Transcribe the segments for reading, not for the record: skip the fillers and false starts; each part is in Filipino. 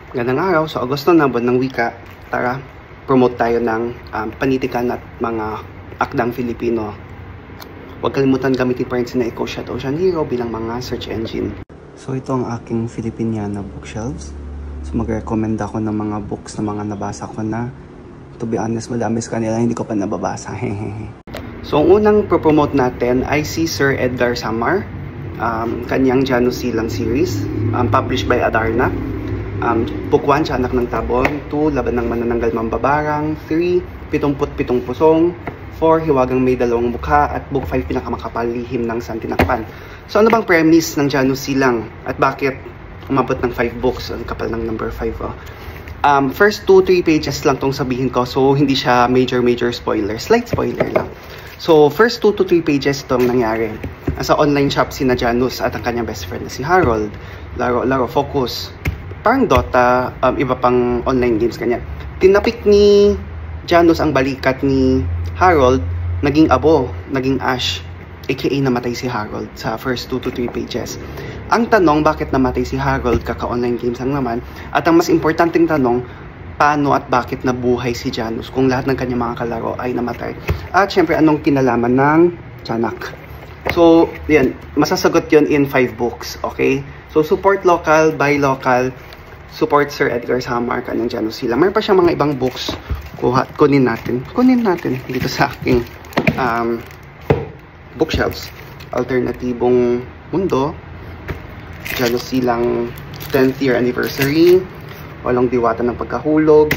Magandang araw, sa Agosto na, buwan ng wika. Tara, promote tayo ng panitikan at mga akdang Filipino. Huwag kalimutan gamitin pa rin si Ecosia at Ocean Hero bilang mga search engine. So ito ang aking Filipiniana bookshelves. So mag-recommend ako ng mga books na mga nabasa ko na. To be honest, madami sa kanila hindi ko pa nababasa. So ang unang promote natin ay si Sir Edgar Samar. Kanyang Janus Silang series, published by Adarna. Book 1, Tiyanak ng Tabon. 2, Laban ng Manananggal Mambabarang. 3, 77 Pusong. 4, Hiwagang May Dalawang Mukha. At Book 5, Pinakamakapal Lihim ng Santinakpan. So ano bang premise ng Janus Silang? At bakit umabot ng 5 books? Ang kapal ng number 5. First 2-3 pages lang tong sabihin ko. So hindi siya major spoiler. Slight spoiler lang. So first 2 to 3 pages itong nangyari. Sa online shop si Janus at ang kanyang best friend na si Harold. Laro focus. Parang Dota, iba pang online games kanya. Tinapik ni Janus ang balikat ni Harold, naging abo, naging Ash, aka namatay si Harold sa first 2 to 3 pages. Ang tanong, bakit namatay si Harold? Kaka-online games lang naman. At ang mas importanteng tanong, paano at bakit nabuhay si Janus kung lahat ng kanyang mga kalaro ay namatay? At syempre, anong kinalaman ng Tiyanak? So, yan, masasagot yon in 5 books, okay? So, support local, buy local, support Sir Edgar Samar, kanyang Janus Silang. Mayroon pa siya mga ibang books. Kunin natin dito sa aking bookshelves. Alternatibong Mundo, Janus Silang 10th year anniversary, Walang Diwata ng Pagkahulog,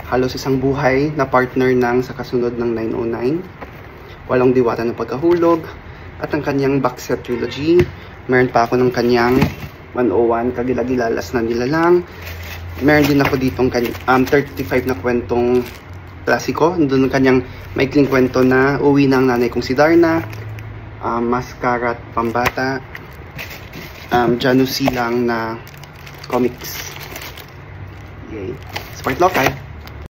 Halos Isang Buhay na partner ng Sa Kasunod ng 909, Walang Diwata ng Pagkahulog, at ang kanyang box set trilogy. Meron pa ako ng kanyang 101, Kagilagilalas na Nilalang. Meron din ako ditong 35 na kwentong klasiko. Doon ang kanyang maikling kwento na Uwi na ang Nanay Kong si Darna, Mascara at Pambata, Janus Silang na comics. Yay. Support local.